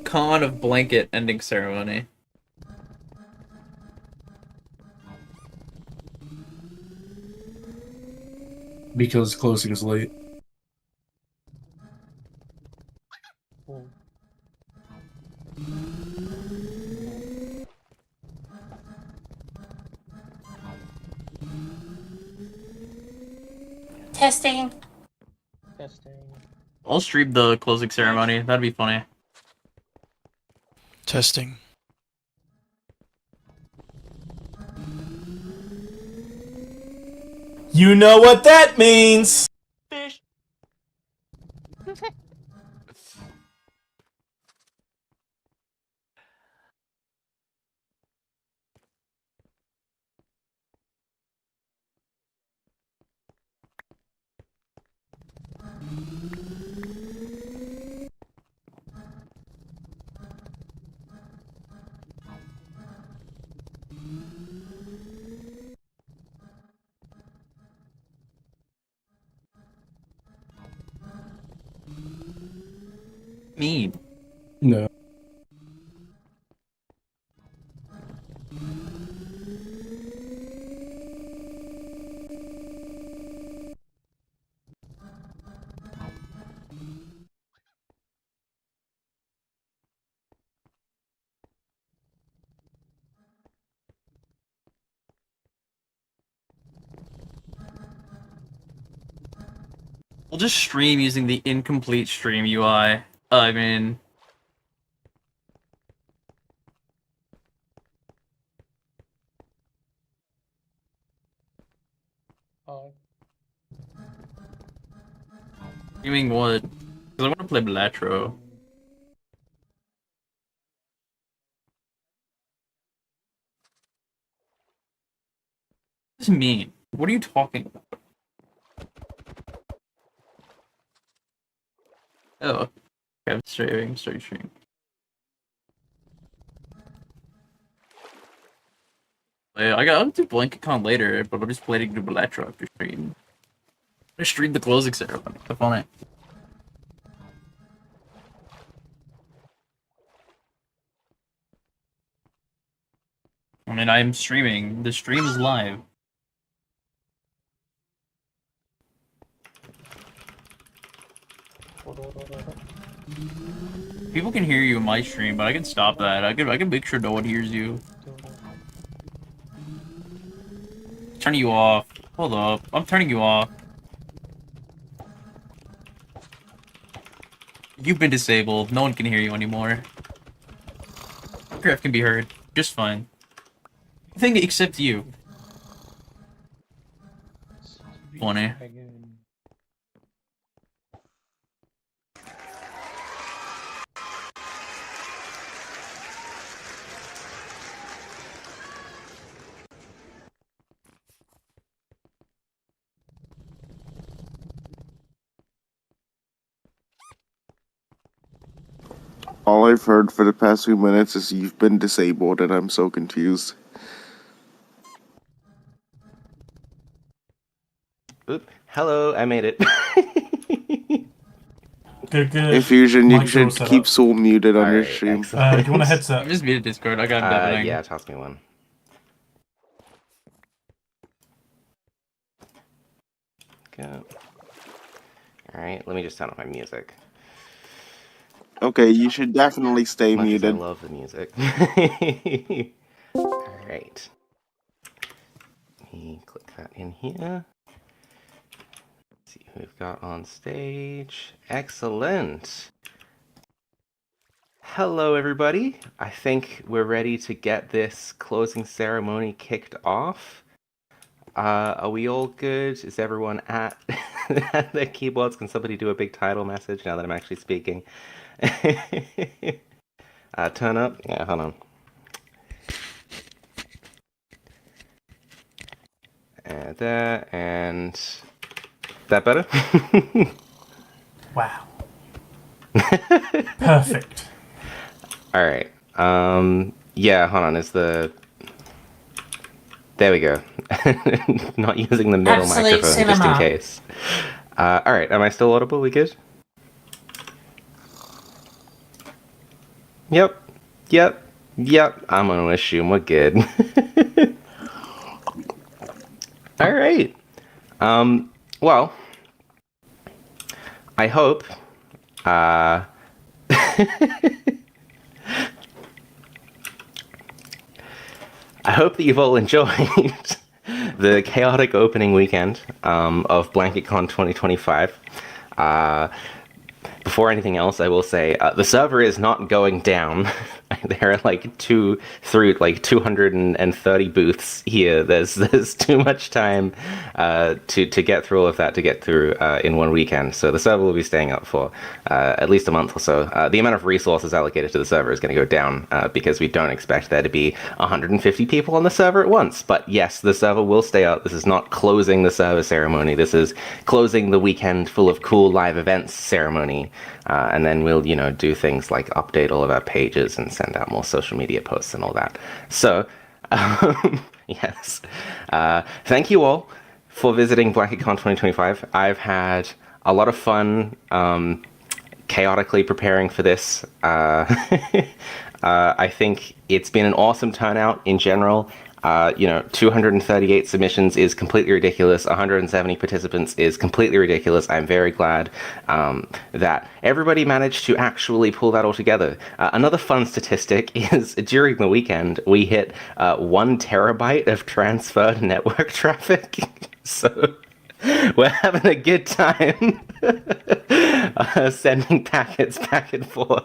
con of blanket ending ceremony? Because closing is late. Testing. I'll stream the closing ceremony. That'd be funny. Testing. You know what that means! Fish. Mean. No. We'll just stream using the incomplete stream UI. I mean, streaming what? Because I want to play Blatro. What does it mean? What are you talking about? Oh, okay, I'm streaming. Yeah, I'll do Blanketcon later, but I'm just planning to do Blatro after stream. I streamed the closing ceremony. Have fun. I mean, I'm streaming. The stream is live. People can hear you in my stream, but I can stop that. I can make sure no one hears you. Turning you off. Hold up. I'm turning you off. You've been disabled. No one can hear you anymore. Craft can be heard. Just fine. I think except you. Funny. All I've heard for the past few minutes is you've been disabled, and I'm so confused. Oop. Hello, I made it. Good. Infusion, you Mic should set keep up. Soul muted on your Alright, stream. Do you want a headset? I'm just muted Discord. I got him Yeah, toss me one. Go. Alright, let me just turn off my music. Okay, you should definitely stay As much as I muted. love the music. Alright. Let me click that in here. Let's see who we've got on stage. Excellent. Hello, everybody. I think we're ready to get this closing ceremony kicked off. Are we all good? Is everyone at their keyboards? Can somebody do a big title message now that I'm actually speaking? Turn up. Yeah, hold on. And there, and that better? Wow. Perfect. All right. Yeah, hold on. Is the... There we go. Not using the middle Absolute microphone cinema. just in case. All right. Am I still audible? We good? Yep. I'm gonna assume we're good. All right. Well, I hope. I hope that you've all enjoyed the chaotic opening weekend of Blanketcon 2025. Before anything else, I will say the server is not going down. There are like 230 booths here. There's too much time to get through all of that to get through in one weekend. So the server will be staying up for at least a month or so. The amount of resources allocated to the server is going to go down because we don't expect there to be 150 people on the server at once. But yes, the server will stay up. This is not closing the server ceremony. This is closing the weekend full of cool live events ceremony. And then we'll, do things like update all of our pages and send out more social media posts and all that. So, yes. Thank you all for visiting Blanketcon 2025. I've had a lot of fun chaotically preparing for this. I think it's been an awesome turnout in general. 238 submissions is completely ridiculous. 170 participants is completely ridiculous. I'm very glad that everybody managed to actually pull that all together. Another fun statistic is during the weekend, we hit 1 terabyte of transferred network traffic. So we're having a good time sending packets back and forth.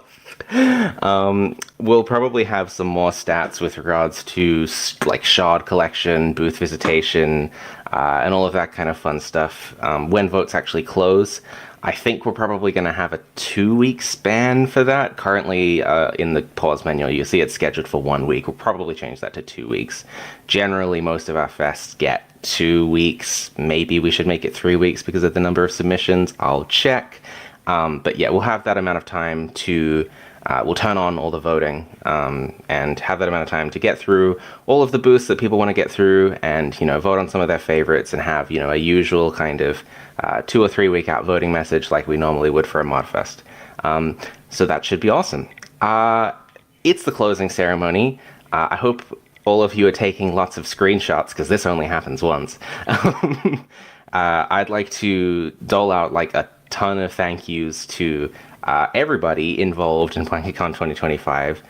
We'll probably have some more stats with regards to like shard collection, booth visitation, and all of that kind of fun stuff when votes actually close. I think we're probably going to have a 2-week span for that. Currently, in the pause menu, you see it's scheduled for 1 week. We'll probably change that to 2 weeks. Generally, most of our fests get 2 weeks. Maybe we should make it 3 weeks because of the number of submissions. I'll check. But yeah, we'll have that amount of time to... we'll turn on all the voting and have that amount of time to get through all of the booths that people want to get through and, vote on some of their favorites and have, a usual kind of 2 or 3 week out voting message like we normally would for a Modfest. So that should be awesome. It's the closing ceremony. I hope all of you are taking lots of screenshots because this only happens once. I'd like to dole out like a ton of thank yous to everybody involved in Blanketcon 2025.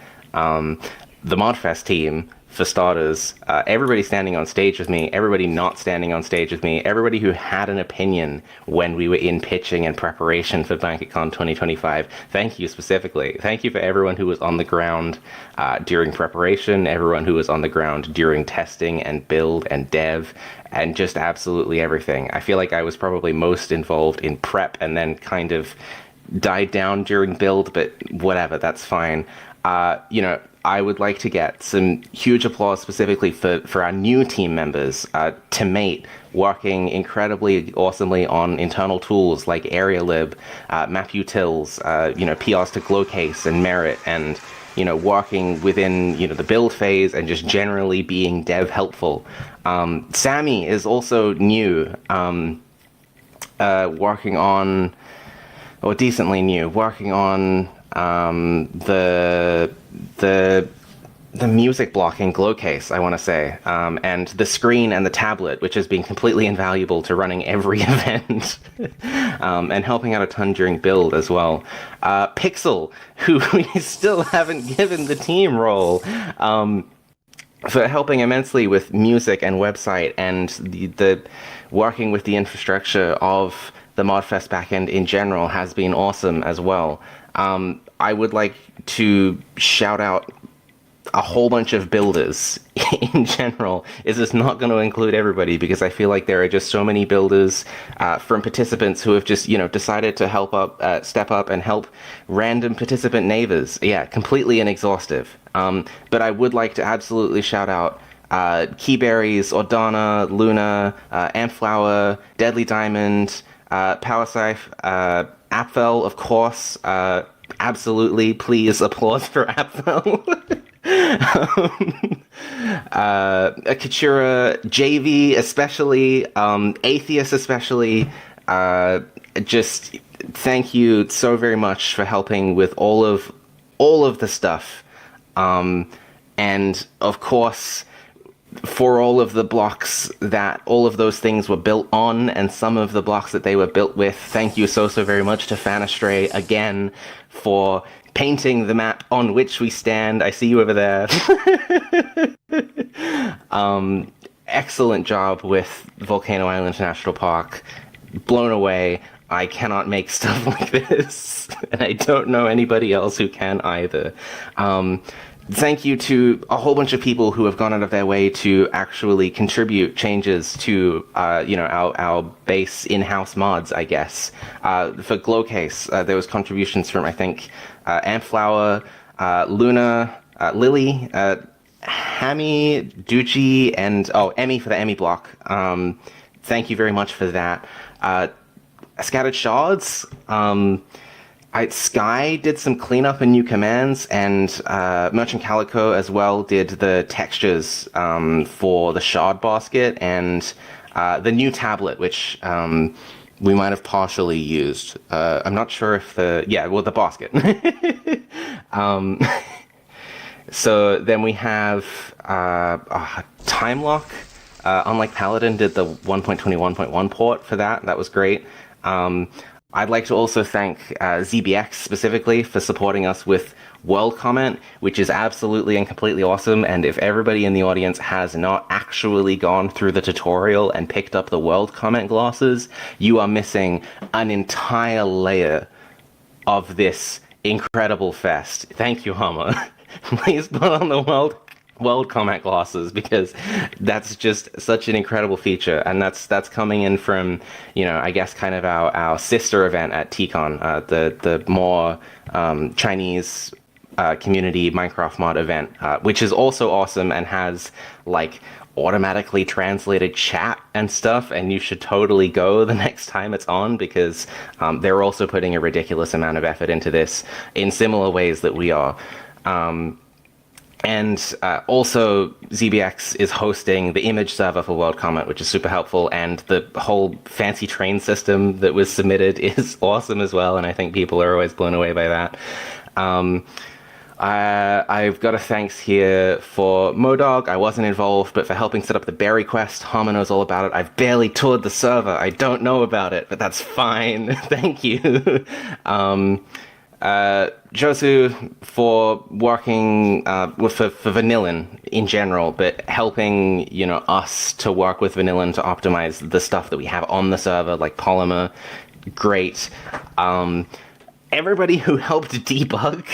The Modfest team, for starters, everybody standing on stage with me, everybody not standing on stage with me, everybody who had an opinion when we were in pitching and preparation for Blanketcon 2025. Thank you specifically. Thank you for everyone who was on the ground during preparation, everyone who was on the ground during testing and build and dev, and just absolutely everything. I feel like I was probably most involved in prep and then kind of died down during build, but whatever, that's fine. I would like to get some huge applause specifically for our new team members, Timate, working incredibly awesomely on internal tools like AreaLib, MapUtils, PRs to Glowcase and Merit, and, working within, the build phase and just generally being dev helpful. Sammy is also new, working on... or decently new, working on the music blocking Glowcase, I want to say, and the screen and the tablet, which has been completely invaluable to running every event, and helping out a ton during build as well. Pixel, who we still haven't given the team role, for helping immensely with music and website and the working with the infrastructure of the Modfest backend in general has been awesome as well. I would like to shout out a whole bunch of builders in general. Is this not going to include everybody? Because I feel like there are just so many builders from participants who have just, decided to step up and help random participant neighbors. Yeah, completely inexhaustive. But I would like to absolutely shout out Keyberries, Ordana, Luna, Ampflower, Deadly Diamond, Powersife, Apfel, of course. Absolutely, please applause for Apfel. Katura, JV especially, Atheist especially. Just thank you so very much for helping with all of all of the stuff. And of course, for all of the blocks that all of those things were built on, and some of the blocks that they were built with, thank you so very much to Fanastray again for painting the map on which we stand. I see you over there. Excellent job with Volcano Island National Park. Blown away. I cannot make stuff like this, and I don't know anybody else who can either. Thank you to a whole bunch of people who have gone out of their way to actually contribute changes to, our base in-house mods, I guess. For Glowcase, there was contributions from, I think, Ampflower, Luna, Lily, Hammy, Ducci, and, Emmy for the Emmy block. Thank you very much for that. Scattered Shards, Sky did some cleanup and new commands, and Merchant Calico as well did the textures for the shard basket and the new tablet, which we might have partially used. I'm not sure if the basket. So then we have Time Lock. Unlike Paladin, did the 1.21.1 port for that. That was great. I'd like to also thank ZBX specifically for supporting us with World Comment, which is absolutely and completely awesome. And if everybody in the audience has not actually gone through the tutorial and picked up the World Comment glasses, you are missing an entire layer of this incredible fest. Thank you, Hama. Please put on the World Comment glasses, because that's just such an incredible feature, and that's coming in from, I guess kind of our sister event at TCon, the more Chinese community Minecraft mod event, which is also awesome and has like automatically translated chat and stuff, and you should totally go the next time it's on, because they're also putting a ridiculous amount of effort into this in similar ways that we are. And also, ZBX is hosting the image server for World Comment, which is super helpful, and the whole fancy train system that was submitted is awesome as well, and I think people are always blown away by that. I've got a thanks here for Modog. I wasn't involved, but for helping set up the berry quest. Hama knows all about it. I've barely toured the server. I don't know about it, but that's fine. Thank you. Josu for working for Vanillin in general, but helping us to work with Vanillin to optimize the stuff that we have on the server, like Polymer. Great. Everybody who helped debug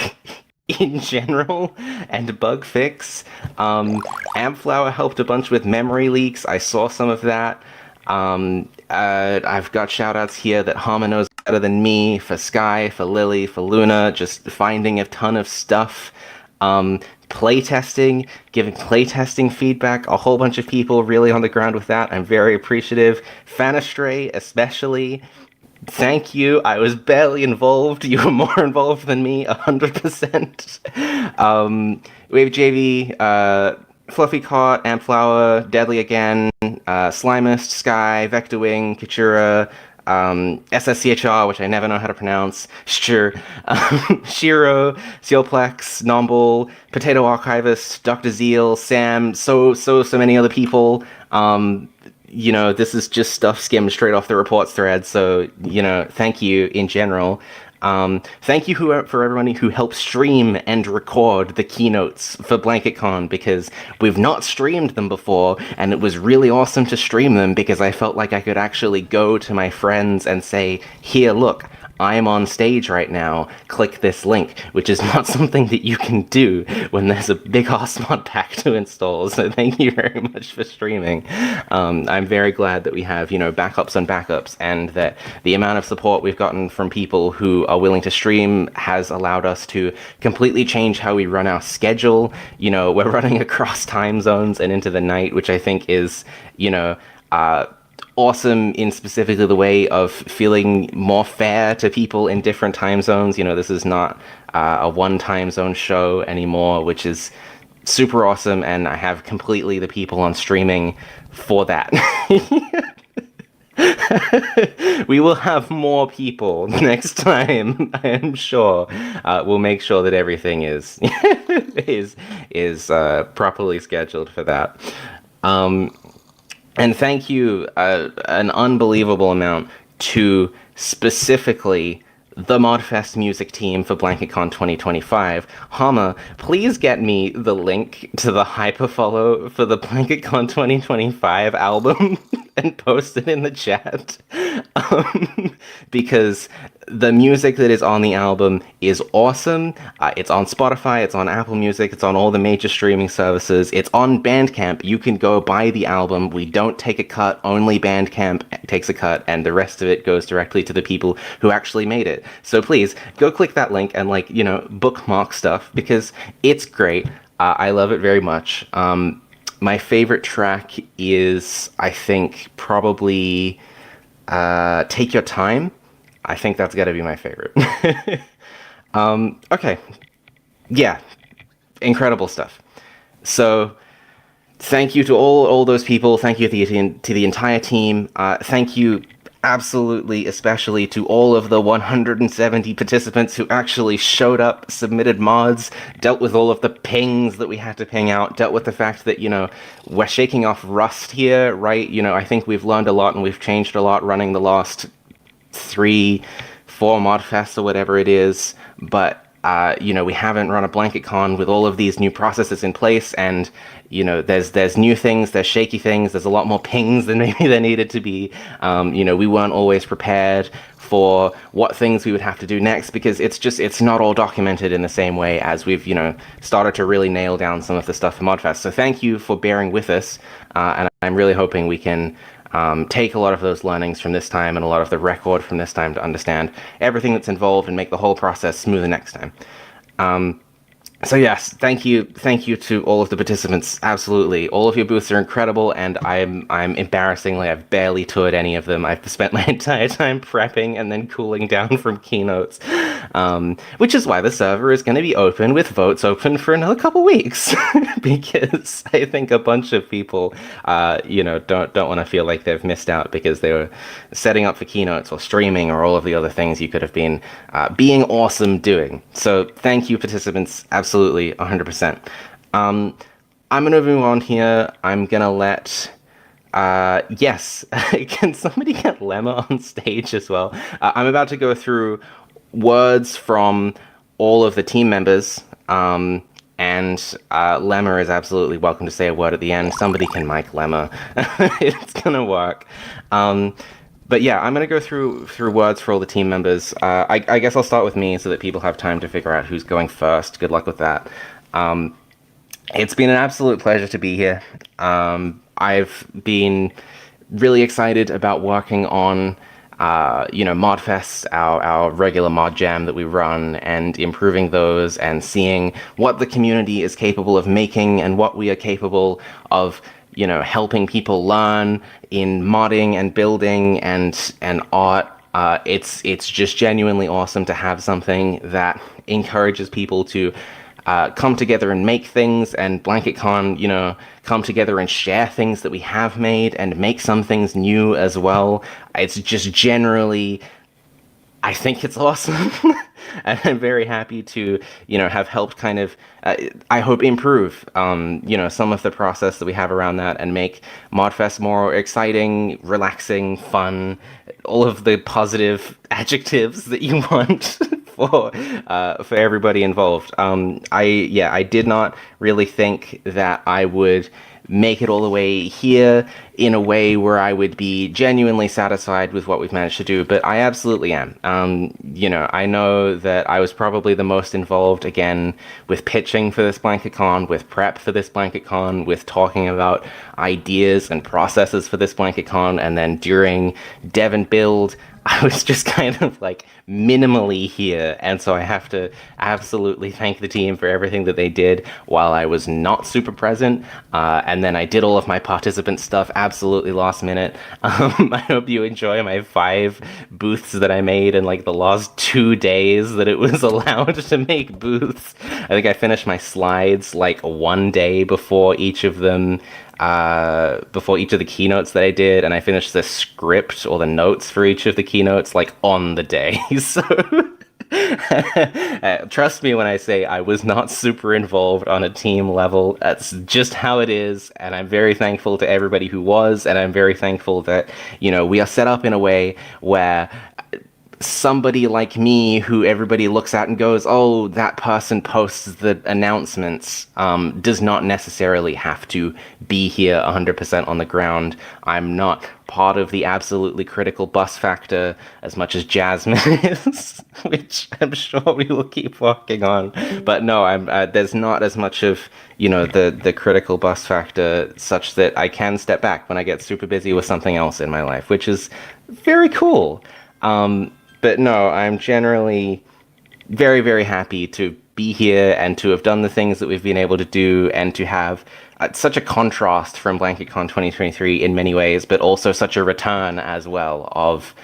in general and bug fix. Ampflower helped a bunch with memory leaks. I saw some of that. I've got shout-outs here that Hama knows better than me, for Sky, for Lily, for Luna, just finding a ton of stuff. Playtesting, giving playtesting feedback, a whole bunch of people really on the ground with that. I'm very appreciative. Fanastray, especially. Thank you. I was barely involved. You were more involved than me, 100%. We have JV, Fluffy Caught, Ampflower, Deadly Again, Slimist, Sky, Vectorwing, Kachura, SSCHR, which I never know how to pronounce, sure, Shiro, Sealplex, Nomble, Potato Archivist, Dr. Zeal, Sam, so many other people. This is just stuff skimmed straight off the reports thread, so, thank you in general. Thank you for everyone who helped stream and record the keynotes for Blanketcon, because we've not streamed them before, and it was really awesome to stream them because I felt like I could actually go to my friends and say, here, look, I'm on stage right now, click this link, which is not something that you can do when there's a big ass mod pack to install. So thank you very much for streaming. I'm very glad that we have, backups and backups, and that the amount of support we've gotten from people who are willing to stream has allowed us to completely change how we run our schedule. We're running across time zones and into the night, which I think is, awesome in specifically the way of feeling more fair to people in different time zones. This is not a one time zone show anymore, which is super awesome, and I have completely the people on streaming for that. We will have more people next time, I am sure. We'll make sure that everything is properly scheduled for that. And thank you an unbelievable amount to specifically the Modfest music team for Blanketcon 2025. Hama, please get me the link to the hyperfollow for the Blanketcon 2025 album and post it in the chat. Because the music that is on the album is awesome. It's on Spotify, it's on Apple Music, it's on all the major streaming services. It's on Bandcamp. You can go buy the album. We don't take a cut. Only Bandcamp takes a cut, and the rest of it goes directly to the people who actually made it. So please, go click that link and, like, you know, bookmark stuff, because it's great. I love it very much. My favorite track is, I think, probably Take Your Time. I think that's got to be my favorite. Okay. Yeah. Incredible stuff. So thank you to all those people. Thank you to the entire team. Thank you absolutely, especially to all of the 170 participants who actually showed up, submitted mods, dealt with all of the pings that we had to ping out, dealt with the fact that, you know, we're shaking off rust here, right? You know, I think we've learned a lot and we've changed a lot running the last 3-4 Modfests or whatever it is, but you know, we haven't run a Blanketcon with all of these new processes in place, and you know, there's new things, there's shaky things, there's a lot more pings than maybe there needed to be. You know, we weren't always prepared for what things we would have to do next, because it's not all documented in the same way as we've, you know, started to really nail down some of the stuff for Modfest. So thank you for bearing with us, and I'm really hoping we can take a lot of those learnings from this time and a lot of the record from this time to understand everything that's involved and make the whole process smoother next time. So yes, thank you to all of the participants. Absolutely, all of your booths are incredible, and I'm embarrassingly, I've barely toured any of them. I've spent my entire time prepping and then cooling down from keynotes, which is why the server is going to be open with votes open for another couple weeks, because I think a bunch of people, you know, don't want to feel like they've missed out because they were setting up for keynotes or streaming or all of the other things you could have been being awesome doing. So thank you, participants. Absolutely, 100%. I'm going to move on here. I'm going to let... yes, can somebody get Lemma on stage as well? I'm about to go through words from all of the team members, and Lemma is absolutely welcome to say a word at the end. Somebody can mic Lemma. It's going to work. But yeah, I'm going to go through words for all the team members. I guess I'll start with me so that people have time to figure out who's going first. Good luck with that. It's been an absolute pleasure to be here. I've been really excited about working on, you know, Modfest, our regular mod jam that we run, and improving those and seeing what the community is capable of making and what we are capable of, you know, helping people learn in modding and building and art. It's just genuinely awesome to have something that encourages people to come together and make things, and Blanketcon, you know, come together and share things that we have made and make some things new as well. It's just generally, I think it's awesome. And I'm very happy to, you know, have helped kind of, I hope, improve, you know, some of the process that we have around that and make Modfest more exciting, relaxing, fun, all of the positive adjectives that you want for everybody involved. I did not really think that I would make it all the way here in a way where I would be genuinely satisfied with what we've managed to do, but I absolutely am. You know, I know that I was probably the most involved, again, with pitching for this Blanketcon, with prep for this Blanketcon, with talking about ideas and processes for this Blanketcon, and then during dev and build, I was just kind of like minimally here, and so I have to absolutely thank the team for everything that they did while I was not super present, and then I did all of my participant stuff absolutely last minute. I hope you enjoy my 5 booths that I made in like the last 2 days that it was allowed to make booths. I think I finished my slides like 1 day before each of them before each of the keynotes that I did, and I finished the script or the notes for each of the keynotes like on the day. So trust me when I say I was not super involved on a team level. That's just how it is, and I'm very thankful to everybody who was, and I'm very thankful that, you know, we are set up in a way where somebody like me who everybody looks at and goes, oh, that person posts the announcements, does not necessarily have to be here 100% on the ground. I'm not part of the absolutely critical bus factor as much as Jasmine is, which I'm sure we will keep working on. But no, there's not as much of, you know, the critical bus factor such that I can step back when I get super busy with something else in my life, which is very cool. But no, I'm generally very, very happy to be here and to have done the things that we've been able to do and to have such a contrast from Blanketcon 2023 in many ways, but also such a return as well of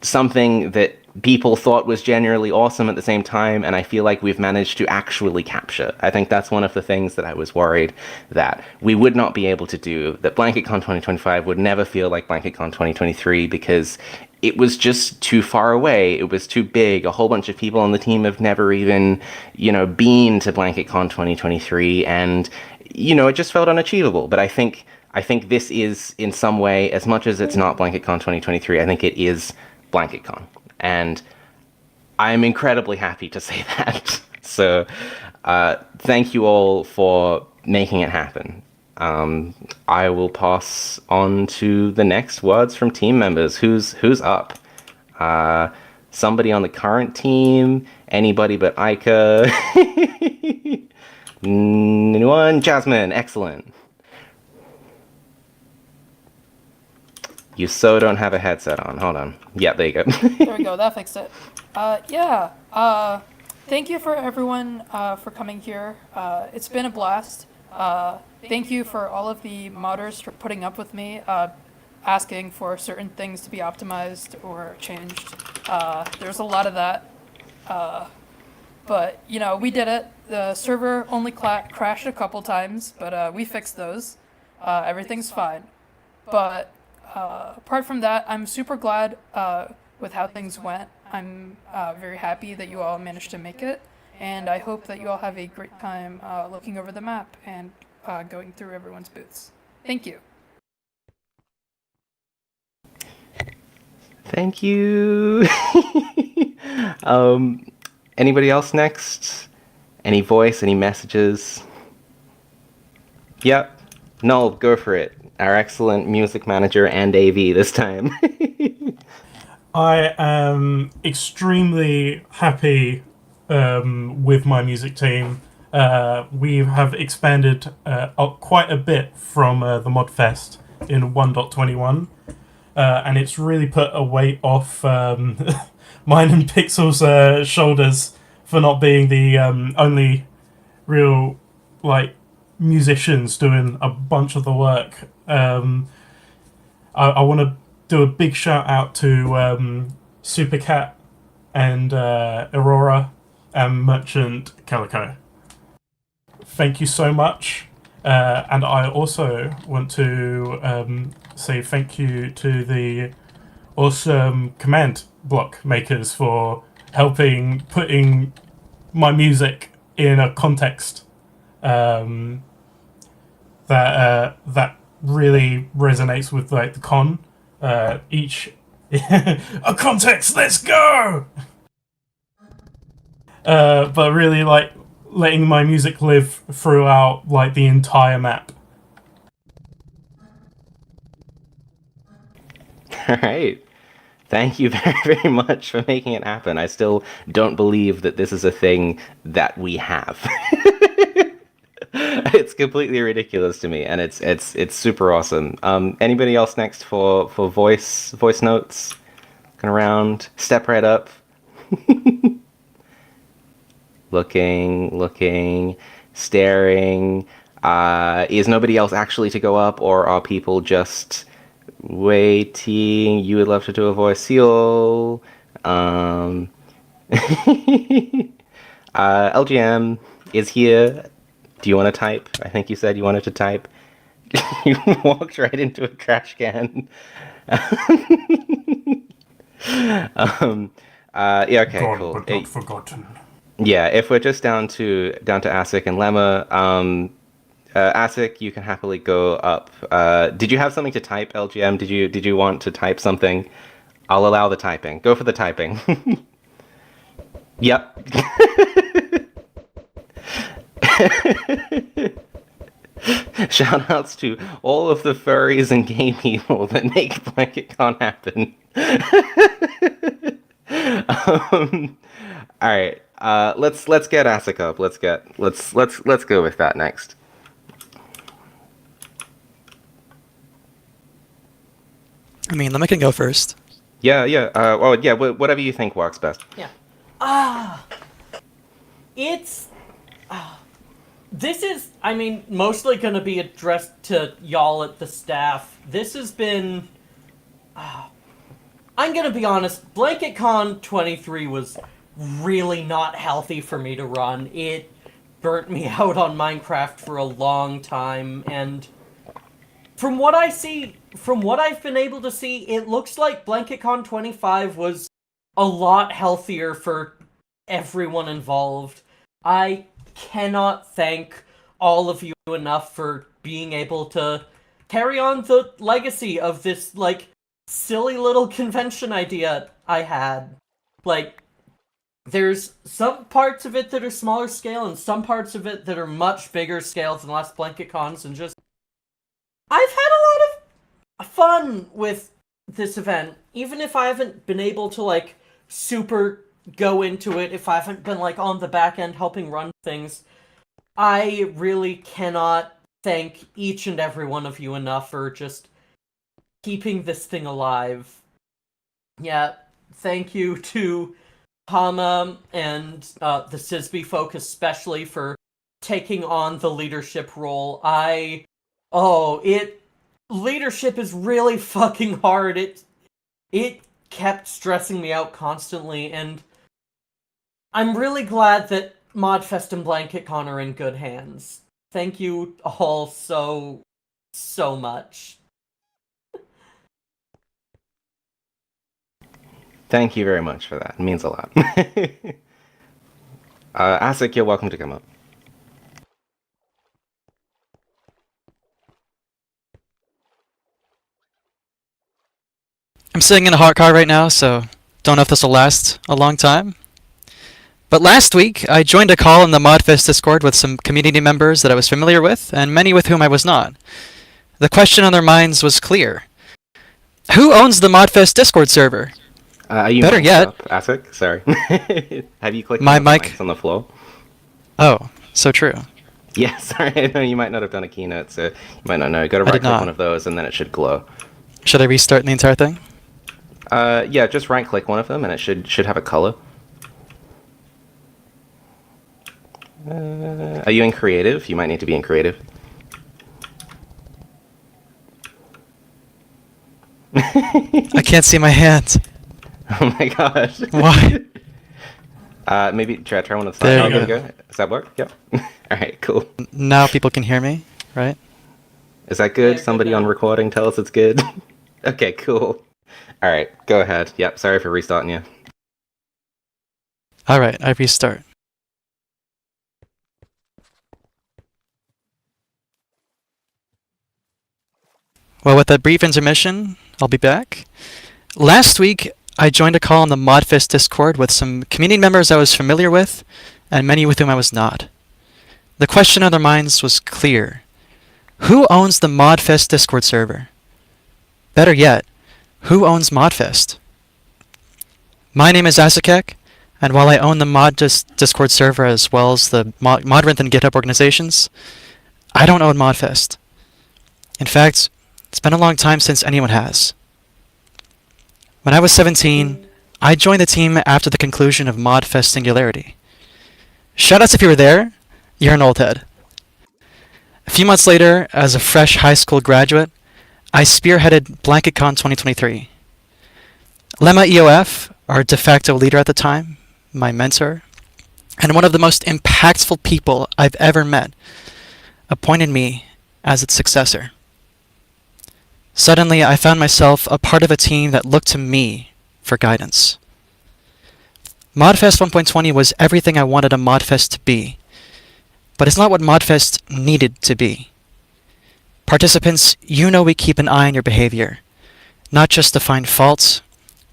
something that people thought was generally awesome at the same time, and I feel like we've managed to actually capture. I think that's one of the things that I was worried that we would not be able to do, that Blanketcon 2025 would never feel like Blanketcon 2023 because it was just too far away. It was too big. A whole bunch of people on the team have never even, you know, been to Blanketcon 2023, and, you know, it just felt unachievable. But I think this is, in some way, as much as it's not Blanketcon 2023, I think it is Blanketcon. And I'm incredibly happy to say that. So thank you all for making it happen. I will pass on to the next words from team members. Who's up? Somebody on the current team? Anybody but Ica? Anyone? Jasmine, excellent. You so don't have a headset on. Hold on. Yeah, there you go. There we go. That fixed it. Thank you for everyone for coming here. It's been a blast. Thank you for all of the modders for putting up with me, asking for certain things to be optimized or changed. There's a lot of that. But, you know, we did it. The server only crashed a couple times, but we fixed those. Everything's fine. But apart from that, I'm super glad with how things went. I'm very happy that you all managed to make it, and I hope that you all have a great time looking over the map and going through everyone's booths. Thank you. Thank you. Anybody else next? Any voice, any messages? Yep. Null, go for it. Our excellent music manager and AV this time. I am extremely happy with my music team. We have expanded quite a bit from the Modfest in 1.21, and it's really put a weight off mine and Pixel's shoulders for not being the only real musicians doing a bunch of the work. I want to do a big shout out to Supercat and Aurora and Merchant Calico. Thank you so much. And I also want to say thank you to the awesome command block makers for helping putting my music in a context that really resonates with the con. Each a context, let's go. But really letting my music live throughout the entire map. All right. Thank you very, very much for making it happen. I still don't believe that this is a thing that we have. It's completely ridiculous to me, and it's super awesome. Anybody else next for voice notes? Looking around, step right up. looking, staring. Is nobody else actually to go up, or are people just waiting? You would love to do a voice seal. LGM is here. Do you want to type? I think you said you wanted to type. You walked right into a trash can. Yeah, okay, Gone cool. but not forgotten. Yeah, if we're just down to Asik and Lemma, Asik, you can happily go up. Did you have something to type, LGM? Did you want to type something? I'll allow the typing. Go for the typing. Yep. Shoutouts to all of the furries and gay people that make Blanketcon happen. All right. Let's get Asik up. Let's go with that next. I mean, Lemma can go first. Yeah. Well, yeah. Whatever you think works best. Yeah. It's. This is, I mean, mostly going to be addressed to y'all at the staff. This has been. I'm going to be honest, Blanketcon 23 was really not healthy for me to run. It burnt me out on Minecraft for a long time, and from what I see, from what I've been able to see, it looks like Blanketcon 25 was a lot healthier for everyone involved. I cannot thank all of you enough for being able to carry on the legacy of this, like, silly little convention idea I had. Like, there's some parts of it that are smaller scale and some parts of it that are much bigger scale than last Blanketcons, and just... I've had a lot of fun with this event, even if I haven't been able to, like, super go into it, if I haven't been, like, on the back end helping run things. I really cannot thank each and every one of you enough for just keeping this thing alive. Yeah, thank you to Hama and the Sisby folk especially for taking on the leadership role. Leadership is really fucking hard. It kept stressing me out constantly, and I'm really glad that Modfest and Blanketcon are in good hands. Thank you all so much. Thank you very much for that. It means a lot. Asik, you're welcome to come up. I'm sitting in a hot car right now, so don't know if this will last a long time. But last week, I joined a call in the Modfest Discord with some community members that I was familiar with, and many with whom I was not. The question on their minds was clear. Who owns the Modfest Discord server? Are you Better mic'd yet. up, Asik? Sorry. Have you clicked My on the mic- mics on the floor? Oh, so true. Yeah, sorry. I know you might not have done a keynote, so you might not know. Go to I did right-click not. one of those, and then it should glow. Should I restart the entire thing? Yeah, just right-click one of them, and it should have a color. Are you in creative? You might need to be in creative. I can't see my hands. Oh my gosh. Why? Maybe try one of the There slides. you Oh, there we go. Does that work? Yep. Alright, cool. Now people can hear me, right? Is that Yeah, good? good Somebody now. on recording tell us it's good? Okay, cool. Alright, go ahead. Yep, sorry for restarting you. Alright, I restart. Well, with that brief intermission, I'll be back. Last week, I joined a call on the Modfest Discord with some community members I was familiar with, and many with whom I was not. The question on their minds was clear. Who owns the Modfest Discord server? Better yet, who owns Modfest? My name is Asakek, and while I own the Discord server as well as the Modrinth and GitHub organizations, I don't own Modfest. In fact, it's been a long time since anyone has. When I was 17, I joined the team after the conclusion of Modfest Singularity. Shoutouts if you were there, you're an old head. A few months later, as a fresh high school graduate, I spearheaded Blanketcon 2023. Lemma EOF, our de facto leader at the time, my mentor, and one of the most impactful people I've ever met, appointed me as its successor. Suddenly, I found myself a part of a team that looked to me for guidance. Modfest 1.20 was everything I wanted a Modfest to be, but it's not what Modfest needed to be. Participants, you know we keep an eye on your behavior, not just to find faults,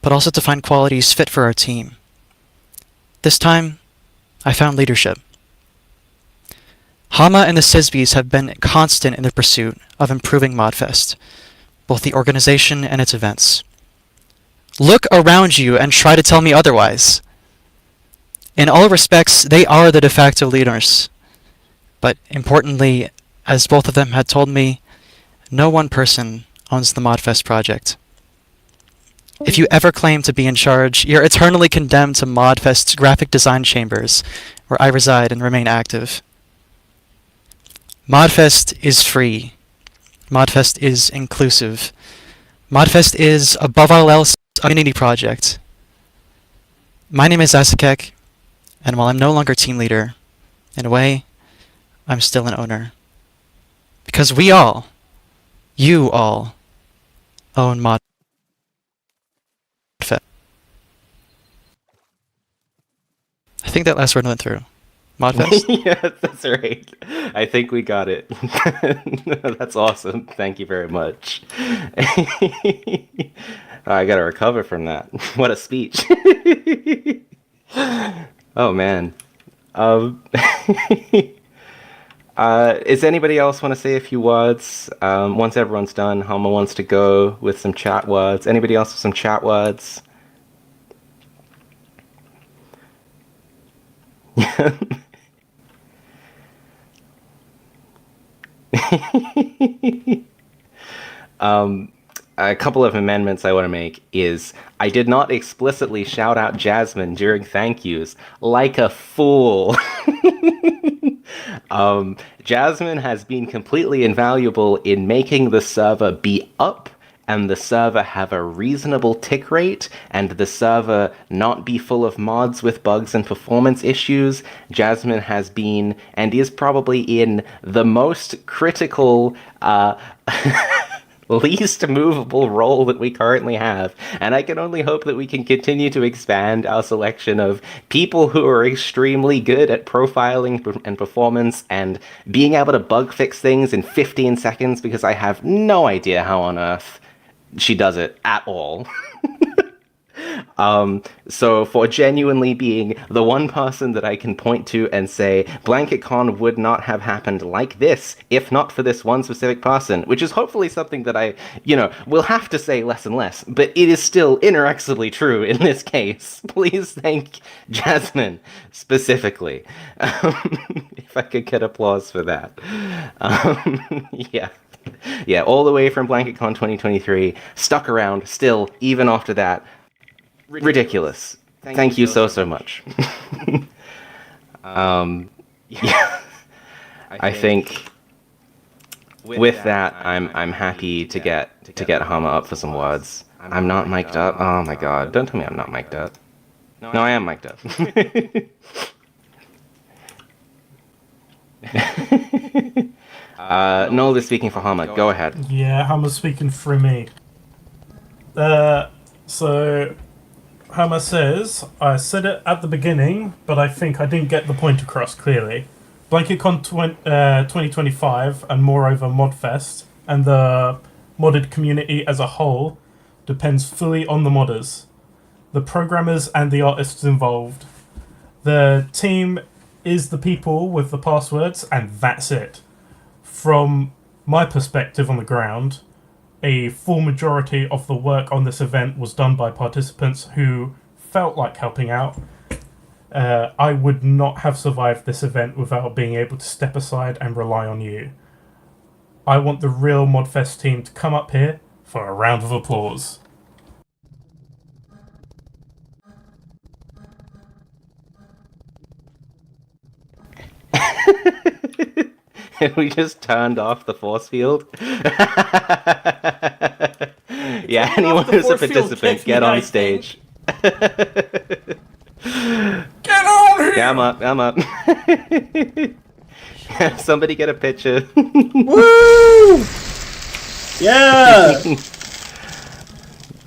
but also to find qualities fit for our team. This time, I found leadership. Hama and the Sisbys have been constant in their pursuit of improving Modfest, both the organization and its events. Look around you and try to tell me otherwise. In all respects, they are the de facto leaders. But importantly, as both of them had told me, no one person owns the Modfest project. If you ever claim to be in charge, you're eternally condemned to Modfest's graphic design chambers, where I reside and remain active. Modfest is free. Modfest is inclusive. Modfest is, above all else, a community project. My name is Asakek, and while I'm no longer team leader, in a way, I'm still an owner. Because we all, you all, own Modfest. I think that last word went through. Modfest? Yeah, that's right. I think we got it. That's awesome. Thank you very much. I gotta recover from that. What a speech. Oh man. Does anybody else want to say a few words? Once everyone's done, Hama wants to go with some chat words. Anybody else with some chat words? A couple of amendments I want to make is I did not explicitly shout out Jasmine during thank yous like a fool. Jasmine has been completely invaluable in making the server be up and the server have a reasonable tick rate, and the server not be full of mods with bugs and performance issues. Jasmine has been, and is probably in, the most critical, least movable role that we currently have. And I can only hope that we can continue to expand our selection of people who are extremely good at profiling and performance and being able to bug fix things in 15 seconds, because I have no idea how on earth she does it at all. So for genuinely being the one person that I can point to and say, Blanketcon would not have happened like this if not for this one specific person, which is hopefully something that I, will have to say less and less, but it is still inexorably true in this case. Please thank Jasmine specifically. If I could get applause for that. Yeah. Yeah, all the way from Blanketcon 2023, stuck around still, even after that. Ridiculous. Thank you so much. Yeah. I think with that, I'm happy to get Hama up for some words. I'm not mic'd up. Oh my god! Don't tell me I'm not mic'd up. No, I am mic'd up. Noel is speaking for Hama. Go ahead. Yeah, Hama's speaking for me. So Hama says, I said it at the beginning, but I think I didn't get the point across clearly. Blanketcon 2025, and moreover Modfest, and the modded community as a whole, depends fully on the modders, the programmers and the artists involved. The team is the people with the passwords, and that's it. From my perspective on the ground, a full majority of the work on this event was done by participants who felt like helping out. I would not have survived this event without being able to step aside and rely on you. I want the real Modfest team to come up here for a round of applause. We just turned off the force field. Yeah, anyone who's a participant, get on stage. Get on here! Yeah, I'm up. Somebody get a picture. Woo! Yeah!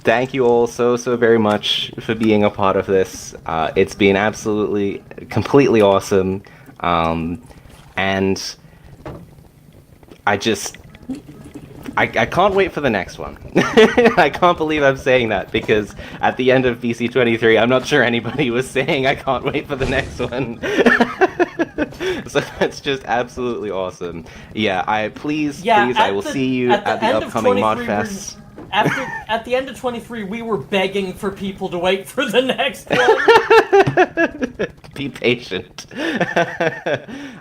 Thank you all so very much for being a part of this. It's been absolutely, completely awesome. And I can't wait for the next one. I can't believe I'm saying that, because at the end of BC23, I'm not sure anybody was saying I can't wait for the next one. So that's just absolutely awesome. Yeah, please, I will see you at the upcoming Modfest. At the end of 23, we were begging for people to wait for the next one. Be patient.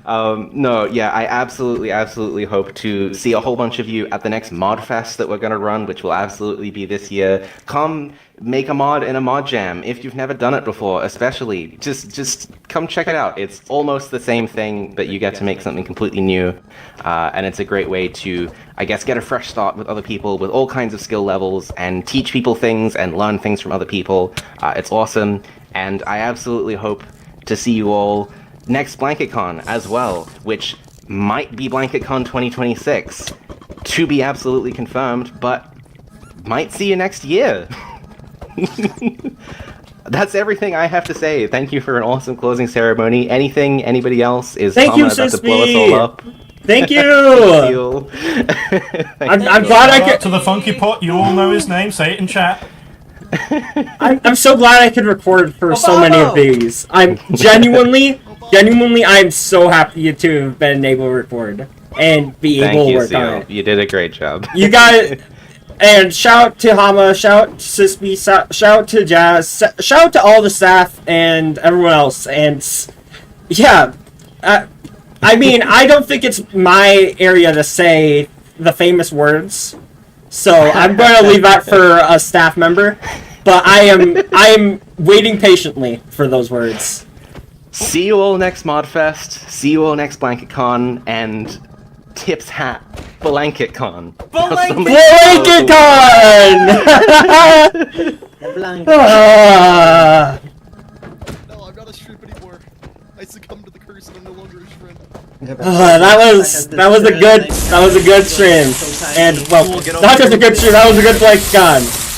No, yeah, I absolutely hope to see a whole bunch of you at the next Modfest that we're going to run, which will absolutely be this year. Come make a mod in a mod jam if you've never done it before, especially. Just come check it out. It's almost the same thing, but you get to make something completely new. And it's a great way to, I guess, get a fresh start with other people with all kinds of skill levels and teach people things and learn things from other people. It's awesome. And I absolutely hope to see you all next Blanketcon as well, which might be Blanketcon 2026. To be absolutely confirmed, but might see you next year. That's everything I have to say. Thank you for an awesome closing ceremony. Anything anybody else is Thank you, about to blow us all up? Thank you! I'm glad I could... To the Funky Pot, you all know his name, say it in chat. I'm so glad I could record for so many of these. I'm genuinely, I'm so happy to have been able to record and be able to work on it. You did a great job. You guys, and shout out to Hama, shout out to Sisby, shout out to Jazz, shout out to all the staff and everyone else. And yeah, I mean, I don't think it's my area to say the famous words, so I'm going to leave that for a staff member. But I am waiting patiently for those words. See you all next Modfest. See you all next Blanketcon, and Tip's hat, Blanketcon. Blanketcon! No, I'm not a shrimp anymore. I succumbed to the curse and I'm no longer a shrimp. That was a good stream, and well, not just a good stream, that was a good Blanketcon.